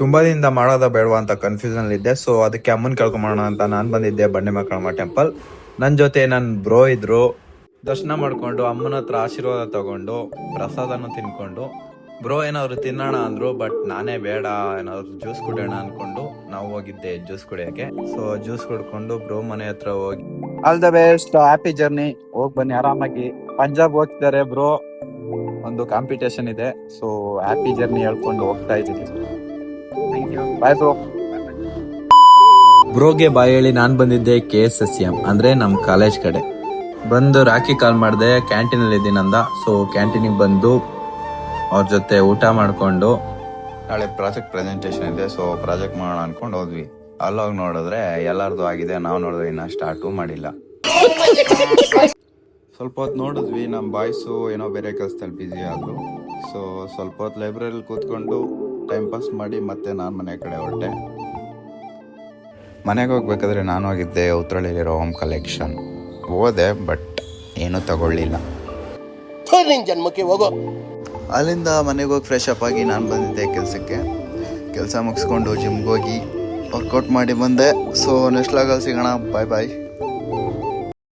ತುಂಬಾ ದಿನದಿಂದ ಮಾಡೋದ ಬೇಡವಾ ಅಂತ ಕನ್ಫ್ಯೂಷನ್ ಇದ್ದೆ. ಸೊ ಅದಕ್ಕೆ ಅಮ್ಮನ್ ಕೇಳ್ಕೊಂಬೋಣ ಅಂತ ನಾನು ಬಂದಿದ್ದೆ ಬಂಡೆ ಮಕ್ಕಳಮ್ಮ ಟೆಂಪಲ್. ನನ್ನ ಜೊತೆ ನನ್ನ ಬ್ರೋ ಇದ್ರು. ದರ್ಶನ ಮಾಡ್ಕೊಂಡು ಅಮ್ಮನ ಹತ್ರ ಆಶೀರ್ವಾದ ತಗೊಂಡು ಪ್ರಸಾದನ ತಿನ್ಕೊಂಡು ಬ್ರೋ ಏನಾದ್ರು ತಿನ್ನೋಣ ಅಂದ್ರು. ಬಟ್ ನಾನೇ ಬೇಡ, ಏನಾದ್ರು ಜ್ಯೂಸ್ ಕುಡಿಯೋಣ ಅನ್ಕೊಂಡು ನಾವು ಹೋಗಿದ್ದೆ ಜ್ಯೂಸ್ ಕುಡಿಯೋಕೆ. ಸೊ ಜ್ಯೂಸ್ ಕುಡ್ಕೊಂಡು ಬ್ರೋ ಮನೆ ಹತ್ರ ಹೋಗಿ all the best, happy journey, ಹೋಗಿ ಬನ್ನಿ ಆರಾಮಾಗಿ. ಪಂಜಾಬ್ ಹೋಗ್ತಿದ್ದಾರೆ ಬ್ರೋ, ಒಂದು ಕಾಂಪಿಟೇಷನ್ ಇದೆ. ಸೊ ಹ್ಯಾಪಿ ಜರ್ನಿ ಹೇಳ್ಕೊಂಡು ಹೋಗ್ತಾ ಇದ್ದೀನಿ. Bye bro. ಬ್ರೋಗೆ ಬಾಯ್ ಹೇಳಿ ನಾನು ಬಂದಿದ್ದೆ KSSM ಅಂದ್ರೆ ನಮ್ ಕಾಲೇಜ್ ಕಡೆ. ಬಂದು ರಾಕಿ ಕಾಲ್ ಮಾಡಿದೆ, ಕ್ಯಾಂಟೀನ್ ಅಲ್ಲಿ ಇದ್ದೀನಂದ. ಸೊ ಕ್ಯಾಂಟೀನಿಗೆ ಬಂದು ಅವ್ರ ಜೊತೆ ಊಟ ಮಾಡ್ಕೊಂಡು ನಾಳೆ ಪ್ರಾಜೆಕ್ಟ್ ಪ್ರೆಸೆಂಟೇಷನ್ ಇದೆ. ಸೊ ಪ್ರಾಜೆಕ್ಟ್ ಮಾಡೋಣ ಅನ್ಕೊಂಡು ಹೋದ್ವಿ. ಅಲ್ಲೋಗಿ ನೋಡಿದ್ರೆ ಎಲ್ಲಾರ್ದು ಆಗಿದೆ, ನಾವು ನೋಡಿದ್ರೆ ಇನ್ನ ಸ್ಟಾರ್ಟು ಮಾಡಿಲ್ಲ. ಸ್ವಲ್ಪ ಹೊತ್ತು ನೋಡಿದ್ವಿ, ನಮ್ಮ ಬಾಯ್ಸು ಏನೋ ಬೇರೆ ಕೆಲಸದಲ್ಲಿ ಬ್ಯುಸಿ ಆದ್ರು. ಸೊ ಸ್ವಲ್ಪ ಹೊತ್ತು ಲೈಬ್ರರಿಲಿ ಕೂತ್ಕೊಂಡು ಟೈಮ್ ಪಾಸ್ ಮಾಡಿ ಮತ್ತೆ ನಾನು ಮನೆ ಕಡೆ ಹೊರಟೆ. ಮನೆಗೆ ಹೋಗ್ಬೇಕಾದ್ರೆ ನಾನು ಹೋಗಿದ್ದೆ ಉತ್ರಳ್ಳಿಲಿರೋ ಹೋಮ್ ಕಲೆಕ್ಷನ್. ಹೋದೆ ಬಟ್ ಏನೂ ತಗೊಳ್ಳಿಲ್ಲ. ಜನ್ಮಕ್ಕೆ ಹೋಗೋ. ಅಲ್ಲಿಂದ ಮನೆಗೆ ಹೋಗಿ ಫ್ರೆಶ್ ಅಪ್ ಆಗಿ ನಾನು ಬಂದಿದ್ದೆ ಕೆಲಸಕ್ಕೆ. ಕೆಲಸ ಮುಗಿಸ್ಕೊಂಡು ಜಿಮ್ಗೆ ಹೋಗಿ ವರ್ಕೌಟ್ ಮಾಡಿ ಬಂದೆ. ಸೊ ನೆಕ್ಸ್ಟ್ ಲಾಗಲ್ಲಿ ಸಿಗೋಣ. ಬಾಯ್ ಬಾಯ್.